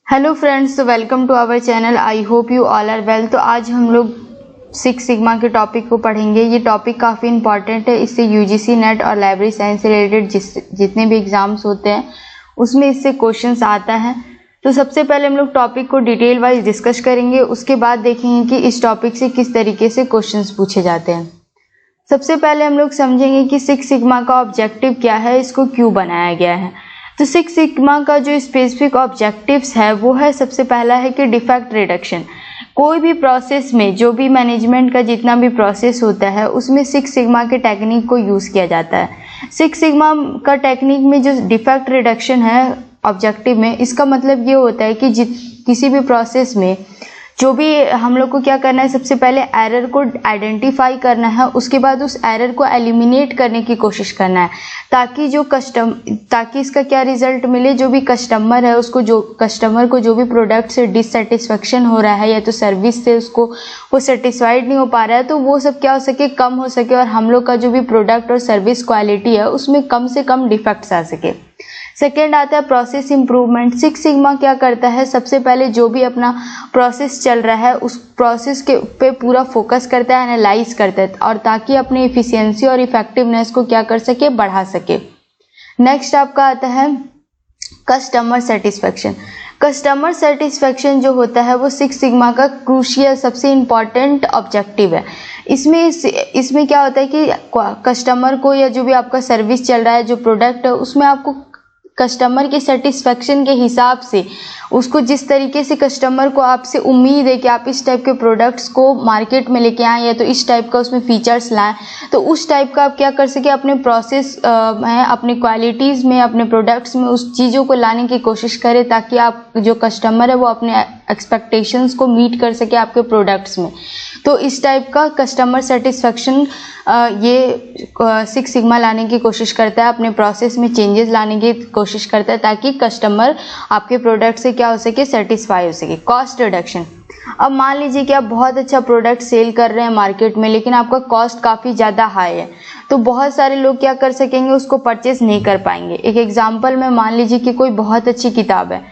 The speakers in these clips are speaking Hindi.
हेलो फ्रेंड्स, तो welcome to our channel. I hope you all are well. तो आज हम लोग सिक्स सिग्मा के टॉपिक को पढ़ेंगे। ये टॉपिक काफ़ी इंपॉर्टेंट है। इससे यूजीसी नेट और लाइब्रेरी साइंस से रिलेटेड जितने भी एग्जाम्स होते हैं उसमें इससे क्वेश्चंस आता है। तो सबसे पहले हम लोग टॉपिक को डिटेल वाइज डिस्कस करेंगे, उसके बाद देखेंगे कि इस टॉपिक से किस तरीके से क्वेश्चंस पूछे जाते हैं। सबसे पहले हम लोग समझेंगे कि सिक्स सिग्मा का ऑब्जेक्टिव क्या है, इसको क्यों बनाया गया है। तो सिक्स सिग्मा का जो स्पेसिफिक ऑब्जेक्टिव्स है वो है, सबसे पहला है कि डिफेक्ट रिडक्शन। कोई भी प्रोसेस में, जो भी मैनेजमेंट का जितना भी प्रोसेस होता है उसमें सिक्स सिग्मा के टेक्निक को यूज़ किया जाता है। सिक्स सिग्मा का टेक्निक में जो डिफेक्ट रिडक्शन है ऑब्जेक्टिव में, इसका मतलब ये होता है कि किसी भी प्रोसेस में जो भी हम लोग को क्या करना है, सबसे पहले एरर को आइडेंटिफाई करना है, उसके बाद उस एरर को एलिमिनेट करने की कोशिश करना है, ताकि इसका क्या रिजल्ट मिले, जो भी कस्टमर है उसको, जो कस्टमर को जो भी प्रोडक्ट से डिससेटिस्फेक्शन हो रहा है या तो सर्विस से उसको वो सेटिस्फाइड नहीं हो पा रहा है, तो वो सब क्या हो सके, कम हो सके, और हम लोग का जो भी प्रोडक्ट और सर्विस क्वालिटी है उसमें कम से कम डिफेक्ट्स आ सके। सेकेंड आता है प्रोसेस इंप्रूवमेंट। सिक्स सिग्मा क्या करता है, सबसे पहले जो भी अपना प्रोसेस चल रहा है उस प्रोसेस के पे पूरा फोकस करता है, एनालाइज करता है, और ताकि अपनी इफिशियंसी और इफेक्टिवनेस को क्या कर सके, बढ़ा सके। नेक्स्ट आपका आता है कस्टमर सेटिस्फेक्शन। कस्टमर सेटिस्फेक्शन जो होता है वो सिक्स सिग्मा का क्रूशियल, सबसे इम्पॉर्टेंट ऑब्जेक्टिव है। इसमें क्या होता है कि कस्टमर को, या जो भी आपका सर्विस चल रहा है, जो प्रोडक्ट है, उसमें आपको कस्टमर के सेटिस्फेक्शन के हिसाब से, उसको जिस तरीके से कस्टमर को आपसे उम्मीद है कि आप इस टाइप के प्रोडक्ट्स को मार्केट में लेके आएँ या तो इस टाइप का उसमें फीचर्स लाएं, तो उस टाइप का आप क्या कर सके, अपने प्रोसेस में, अपने क्वालिटीज़ में, अपने प्रोडक्ट्स में उस चीज़ों को लाने की कोशिश करें, ताकि आप जो कस्टमर है वो अपने एक्सपेक्टेशंस को मीट कर सके आपके प्रोडक्ट्स में। तो इस टाइप का कस्टमर सेटिस्फेक्शन ये सिक्स सिग्मा लाने की कोशिश करता है, अपने प्रोसेस में चेंजेस लाने की कोशिश करता है, ताकि कस्टमर आपके प्रोडक्ट से क्या हो सके, सेटिस्फाई हो सके। Cost reduction. अब मान लीजिए कि आप बहुत अच्छा प्रोडक्ट सेल कर रहे हैं मार्केट में, लेकिन आपका कॉस्ट काफ़ी ज़्यादा हाई है, तो बहुत सारे लोग क्या कर सकेंगे, उसको परचेस नहीं कर पाएंगे। एक एग्जांपल में मान लीजिए कि कोई बहुत अच्छी किताब है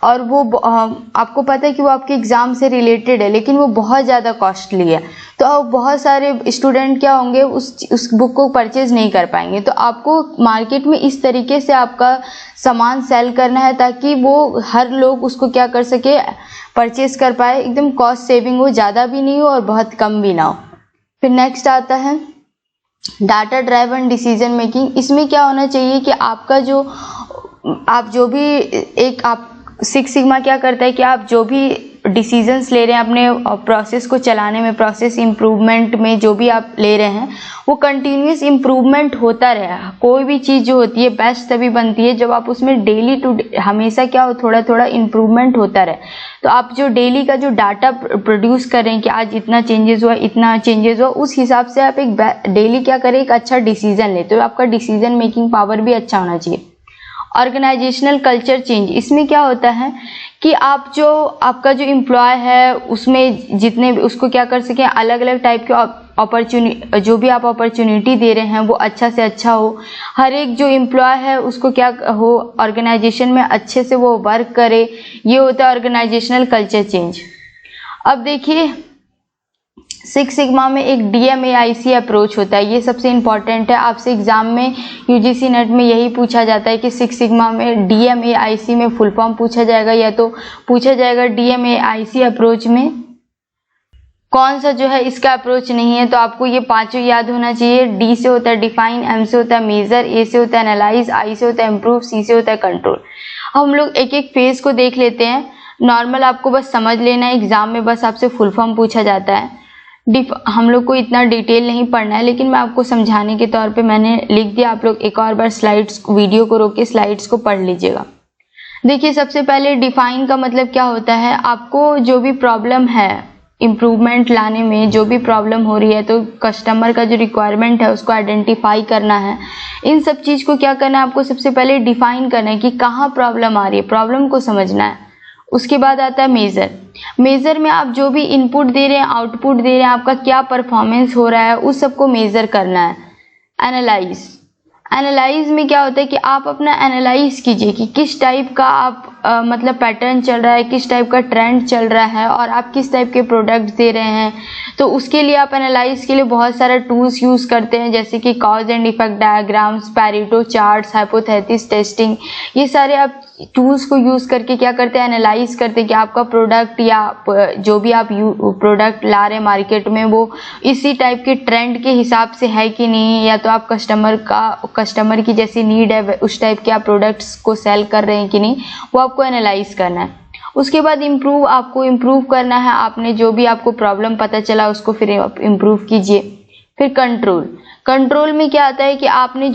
और वो आपको पता है कि वो आपके एग्ज़ाम से रिलेटेड है, लेकिन वो बहुत ज़्यादा कॉस्टली है, तो अब बहुत सारे स्टूडेंट क्या होंगे, उस बुक को परचेज नहीं कर पाएंगे। तो आपको मार्केट में इस तरीके से आपका सामान सेल करना है ताकि वो हर लोग उसको क्या कर सके, परचेज कर पाए, एकदम कॉस्ट सेविंग हो, ज़्यादा भी नहीं हो और बहुत कम भी ना हो। फिर नेक्स्ट आता है डाटा ड्राइवन डिसीजन मेकिंग। इसमें क्या होना चाहिए कि आपका आप जो भी आप सिक्स सिग्मा क्या करता है कि आप जो भी डिसीजंस ले रहे हैं अपने प्रोसेस को चलाने में, प्रोसेस इम्प्रूवमेंट में जो भी आप ले रहे हैं, वो कंटिन्यूस इम्प्रूवमेंट होता रहे। कोई भी चीज़ जो होती है बेस्ट तभी बनती है जब आप उसमें डेली टू हमेशा क्या हो, थोड़ा थोड़ा इम्प्रूवमेंट होता रहे। तो आप जो डेली का जो डाटा प्रोड्यूस कर रहे हैं कि आज इतना चेंजेस हुआ, इतना चेंजेस हुआ, उस हिसाब से आप एक डेली क्या करें, एक अच्छा डिसीजन ले, तो आपका डिसीजन मेकिंग पावर भी अच्छा होना चाहिए। Organisational culture change. इसमें क्या होता है कि आप जो आपका जो एम्प्लॉय है उसमें जितने भी उसको क्या कर सकें, अलग अलग टाइप के अपॉर्चुनिटी, जो भी आप अपॉर्चुनिटी दे रहे हैं वो अच्छा से अच्छा हो। हर एक जो एम्प्लॉय है उसको क्या हो, ऑर्गेनाइजेशन में अच्छे से वो वर्क करे, ये होता है ऑर्गेनाइजेशनल कल्चर चेंज। अब देखिए सिक्स सिग्मा में एक DMAIC अप्रोच होता है, ये सबसे इम्पॉर्टेंट है। आपसे एग्जाम में यूजीसी नेट में यही पूछा जाता है कि सिक्स सिग्मा में DMAIC में फुल फॉर्म पूछा जाएगा, या तो पूछा जाएगा DMAIC अप्रोच में कौन सा जो है इसका अप्रोच नहीं है। तो आपको ये पांचों याद होना चाहिए। D से होता है डिफाइन, M से होता है मेजर, A से होता है एनालाइज, I से होता है इम्प्रूव, C से होता है कंट्रोल। हम लोग एक एक फेज को देख लेते हैं। नॉर्मल आपको बस समझ लेना है, एग्जाम में बस आपसे फुल फॉर्म पूछा जाता है। हम लोग को इतना डिटेल नहीं पढ़ना है, लेकिन मैं आपको समझाने के तौर पे मैंने लिख दिया। आप लोग एक और बार स्लाइड्स, वीडियो को रोक के स्लाइड्स को पढ़ लीजिएगा। देखिए सबसे पहले डिफाइन का मतलब क्या होता है, आपको जो भी प्रॉब्लम है इम्प्रूवमेंट लाने में, जो भी प्रॉब्लम हो रही है, तो कस्टमर का जो रिक्वायरमेंट है उसको आइडेंटिफाई करना है। इन सब चीज़ को क्या करना है, आपको सबसे पहले डिफाइन करना है कि कहाँ प्रॉब्लम आ रही है, प्रॉब्लम को समझना है। उसके बाद आता है मेजर। मेजर में आप जो भी इनपुट दे रहे हैं, आउटपुट दे रहे हैं, आपका क्या परफॉर्मेंस हो रहा है, उस सबको मेजर करना है। एनालाइज। एनालाइज में क्या होता है कि आप अपना एनालाइज कीजिए कि किस टाइप का आप मतलब पैटर्न चल रहा है, किस टाइप का ट्रेंड चल रहा है और आप किस टाइप के प्रोडक्ट दे रहे हैं। तो उसके लिए आप एनालाइज के लिए बहुत सारा टूल्स यूज़ करते हैं, जैसे कि cause and effect diagrams, Pareto charts, hypothesis testing. ये सारे आप टूल्स को यूज़ करके क्या करते हैं, एनालाइज करते हैं कि आपका प्रोडक्ट या जो भी आप प्रोडक्ट ला रहे हैं मार्केट में वो इसी टाइप के ट्रेंड के हिसाब से है कि नहीं, या तो आप कस्टमर की जैसी नीड है उस टाइप के आप प्रोडक्ट्स को सेल कर रहे हैं कि नहीं, वो आपको एनालाइज करना है। उसके बाद आपको इम्प्रूव करना है। आपने जो भी आपको प्रॉब्लम पता चला उसको फिर इम्प्रूव कीजिए। फिर कंट्रोल में क्या आता है कि आपने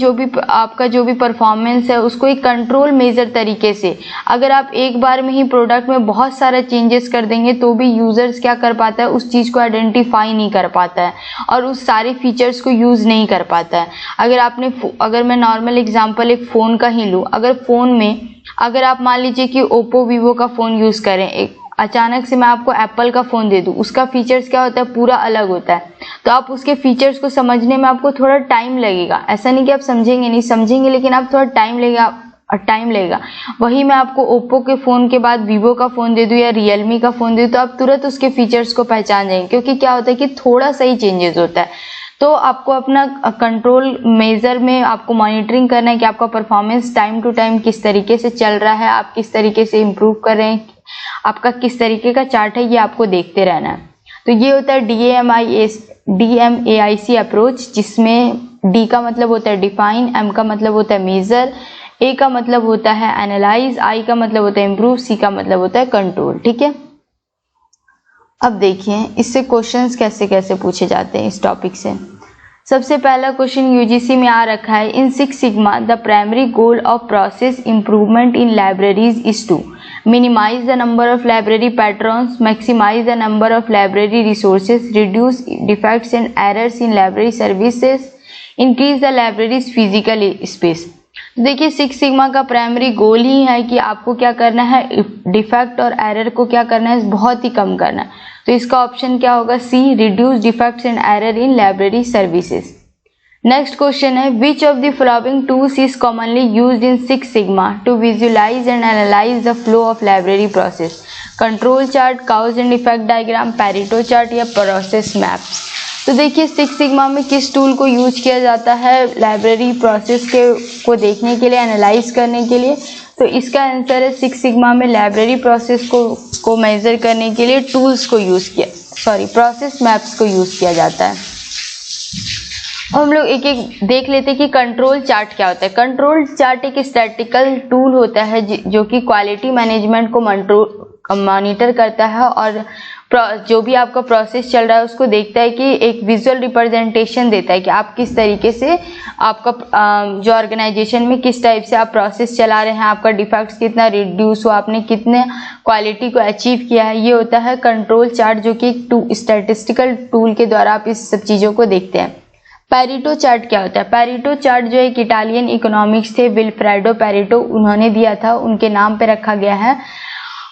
आपका जो भी परफॉर्मेंस है उसको एक कंट्रोल मेजर तरीके से, अगर आप एक बार में ही प्रोडक्ट में बहुत सारा चेंजेस कर देंगे तो भी यूजर्स क्या कर पाता है, उस चीज को आइडेंटिफाई नहीं कर पाता है और उस सारे फीचर्स को यूज नहीं कर पाता है। अगर मैं नॉर्मल एग्जांपल एक फोन का ही लूँ, अगर फोन में अगर आप मान लीजिए कि ओप्पो वीवो का फोन यूज करें, अचानक से मैं आपको एप्पल का फोन दे दूं, उसका फीचर्स क्या होता है, पूरा अलग होता है। तो आप उसके फीचर्स को समझने में आपको थोड़ा टाइम लगेगा। ऐसा नहीं कि आप समझेंगे, लेकिन आप थोड़ा टाइम लगेगा। वही मैं आपको ओप्पो के फोन के बाद वीवो का फोन दे दूं या रियलमी का फोन दे दूं, तो आप तुरंत उसके फीचर्स को पहचान जाएंगे, क्योंकि क्या होता है कि थोड़ा सा ही चेंजेस होता है। तो आपको अपना कंट्रोल मेजर में आपको मॉनिटरिंग करना है कि आपका परफॉर्मेंस टाइम टू टाइम किस तरीके से चल रहा है, आप किस तरीके से इम्प्रूव कर रहे हैं, आपका किस तरीके का चार्ट है, ये आपको देखते रहना है। तो ये होता है DMAIC अप्रोच, जिसमें D का मतलब होता है डिफाइन, M का मतलब होता है मेजर, A का मतलब होता है एनालाइज, I का मतलब होता है इम्प्रूव, C का मतलब होता है कंट्रोल। ठीक है, अब देखिए इससे क्वेश्चंस कैसे कैसे पूछे जाते हैं इस टॉपिक से। सबसे पहला क्वेश्चन यूजीसी में आ रखा है, in 6 sigma the primary goal of process improvement in libraries is to minimise the number of library patterns, maximise the number of library resources, reduce defects and errors in library services, increase the libraries physical space. देखिए 6 सिग्मा का प्राइमरी गोल ही है कि आपको क्या करना है, डिफेक्ट और एरर को क्या करना है, बहुत ही कम करना है। तो इसका ऑप्शन क्या होगा, see, reduce defects and error in library services. Next question है, which of the following tools is commonly used in 6 sigma to visualise and analyse the flow of library process, control chart, cause and effect diagram, Pareto chart या प्रोसेस मैप्स। तो देखिए 6 सिग्मा में किस टूल को यूज किया जाता है लाइब्रेरी प्रोसेस को देखने के लिए, एनालाइज करने के लिए। तो इसका आंसर है 6 सिग्मा में लाइब्रेरी प्रोसेस को मेजर करने के लिए प्रोसेस मैप्स को यूज किया जाता है। हम लोग एक एक देख लेते हैं कि कंट्रोल चार्ट क्या होता है। कंट्रोल चार्ट एक स्टैटिकल टूल होता है जो कि क्वालिटी मैनेजमेंट को मॉनिटर करता है और जो भी आपका प्रोसेस चल रहा है उसको देखता है कि एक विजुअल रिप्रेजेंटेशन देता है कि आप किस तरीके से आपका जो ऑर्गेनाइजेशन में किस टाइप से आप प्रोसेस चला रहे हैं, आपका डिफेक्ट्स कितना रिड्यूस हुआ, आपने कितने क्वालिटी को अचीव किया है। ये होता है कंट्रोल चार्ट, जो कि एक स्टैटिस्टिकल टूल के द्वारा आप इस सब चीज़ों को देखते हैं। पैरेटो चार्ट क्या होता है? पैरेटो चार्ट जो एक इटालियन इकोनॉमिक्स थे विल्फ्रेडो पैरेटो, उन्होंने दिया था, उनके नाम पे रखा गया है।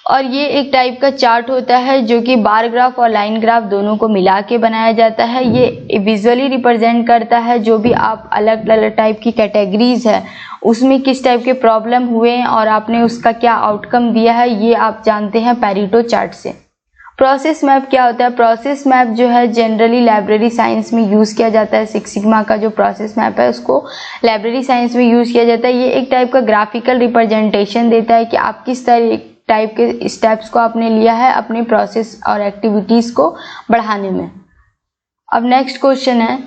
और ये एक टाइप का चार्ट होता है जो कि बार ग्राफ और लाइन ग्राफ दोनों को मिला के बनाया जाता है। ये विजुअली रिप्रेजेंट करता है जो भी आप अलग अलग टाइप की कैटेगरीज है उसमें किस टाइप के प्रॉब्लम हुए हैं और आपने उसका क्या आउटकम दिया है, ये आप जानते हैं पैरेटो चार्ट से। प्रोसेस मैप क्या होता है? प्रोसेस मैप जो है जनरली लाइब्रेरी साइंस में यूज किया जाता है। 6 सिग्मा का जो प्रोसेस मैप है उसको लाइब्रेरी साइंस में यूज किया जाता है। ये एक टाइप का ग्राफिकल रिप्रेजेंटेशन देता है कि आप किस टाइप के स्टेप्स को आपने लिया है अपने प्रोसेस और एक्टिविटीज को बढ़ाने में। अब नेक्स्ट क्वेश्चन है,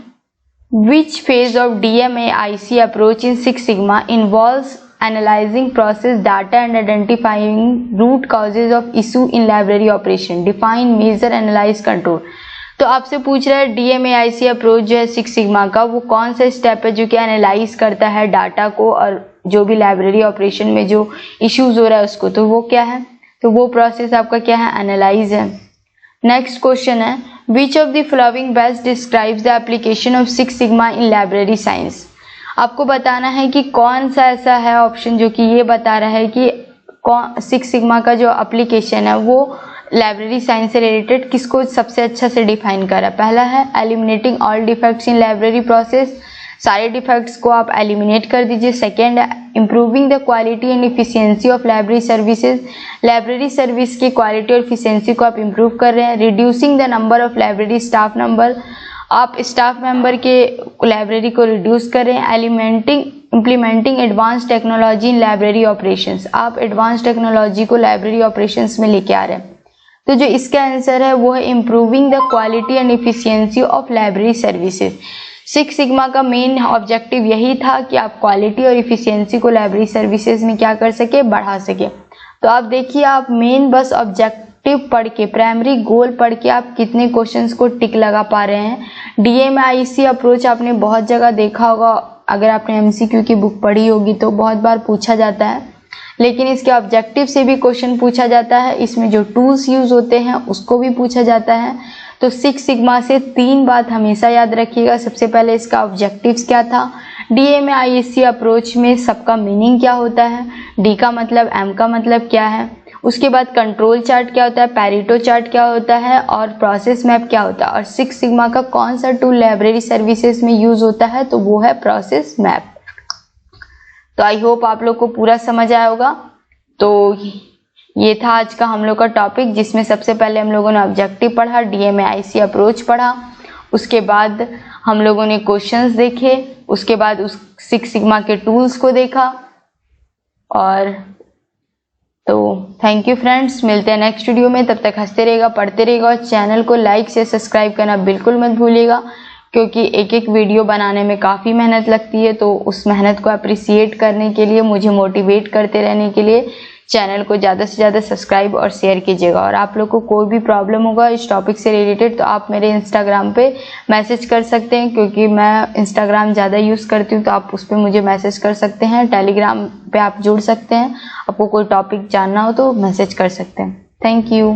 which phase of DMAIC approach in 6 sigma involves analyzing process data and identifying root causes of issue in library operation, define, measure, analyze, control। तो आपसे पूछ रहा है DMAIC अप्रोच जो है 6 सिग्मा का, वो कौन सा स्टेप है जो कि एनालाइज करता है डाटा को और जो भी लाइब्रेरी ऑपरेशन में जो इश्यूज हो रहा है उसको, तो वो क्या है? तो वो प्रोसेस आपका क्या है? एनालाइज है। नेक्स्ट क्वेश्चन है, which of the following best describes the application of 6 sigma in library science. आपको बताना है कि कौन सा ऐसा है ऑप्शन जो कि ये बता रहा है कि 6 सिग्मा का जो एप्लीकेशन है वो लाइब्रेरी साइंस से रिलेटेड किसको सबसे अच्छा से डिफाइन कर रहा है। पहला है eliminating all defects in library process, सारे डिफेक्ट्स को आप एलिमिनेट कर दीजिए। Second, improving the quality and efficiency of library services, library service की क्वालिटी और इफिशियंसी को आप इम्प्रूव कर रहे हैं। Reducing the number of library staff number, आप स्टाफ मेंबर के लाइब्रेरी को रिड्यूस करें। Implementing advance technology in library operations, आप एडवांस टेक्नोलॉजी को लाइब्रेरी ऑपरेशंस में लेके आ रहे हैं। तो जो इसका आंसर है वो है improving the quality and efficiency of library services. Six sigma का मेन ऑब्जेक्टिव यही था कि आप क्वालिटी और इफिशियंसी को लाइब्रेरी सर्विसेज में क्या कर सके, बढ़ा सके। तो आप देखिए, आप मेन बस ऑब्जेक्टिव पढ़ के, प्राइमरी गोल पढ़ के आप कितने क्वेश्चंस को टिक लगा पा रहे हैं। DMIC अप्रोच आपने बहुत जगह देखा होगा, अगर आपने MCQ की बुक पढ़ी होगी तो बहुत बार पूछा जाता है, लेकिन इसके ऑब्जेक्टिव से भी क्वेश्चन पूछा जाता है। इसमें जो टूल्स यूज होते हैं उसको भी पूछा जाता है। तो सिक्स सिग्मा से 3 बात हमेशा याद रखिएगा। सबसे पहले इसका ऑब्जेक्टिव्स क्या था, DMIC अप्रोच में सबका मीनिंग क्या होता है, D का मतलब, M का मतलब क्या है, उसके बाद कंट्रोल चार्ट क्या होता है, पैरेटो चार्ट क्या होता है और प्रोसेस मैप क्या होता है, और सिक्स सिग्मा का कौन सा टूल लाइब्रेरी सर्विसेज में यूज होता है, तो वो है प्रोसेस मैप। तो आई होप आप लोग को पूरा समझ आया होगा। तो ये था आज का हम लोग का टॉपिक, जिसमें सबसे पहले हम लोगों ने ऑब्जेक्टिव पढ़ा, DMIC अप्रोच पढ़ा, उसके बाद हम लोगों ने क्वेश्चंस देखे, उसके बाद उस सिक्स सिग्मा के टूल्स को देखा। और तो थैंक यू फ्रेंड्स, मिलते हैं नेक्स्ट वीडियो में। तब तक हंसते रहेगा, पढ़ते रहेगा और चैनल को लाइक से सब्सक्राइब करना बिल्कुल मत भूलिएगा, क्योंकि एक एक वीडियो बनाने में काफ़ी मेहनत लगती है। तो उस मेहनत को अप्रिसिएट करने के लिए, मुझे मोटिवेट करते रहने के लिए चैनल को ज़्यादा से ज़्यादा सब्सक्राइब और शेयर कीजिएगा। और आप लोग को कोई भी प्रॉब्लम होगा इस टॉपिक से रिलेटेड तो आप मेरे इंस्टाग्राम पे मैसेज कर सकते हैं, क्योंकि मैं इंस्टाग्राम ज़्यादा यूज़ करती हूँ, तो आप उस पर मुझे मैसेज कर सकते हैं। टेलीग्राम पे आप जुड़ सकते हैं, आपको कोई टॉपिक जानना हो तो मैसेज कर सकते हैं। Thank you.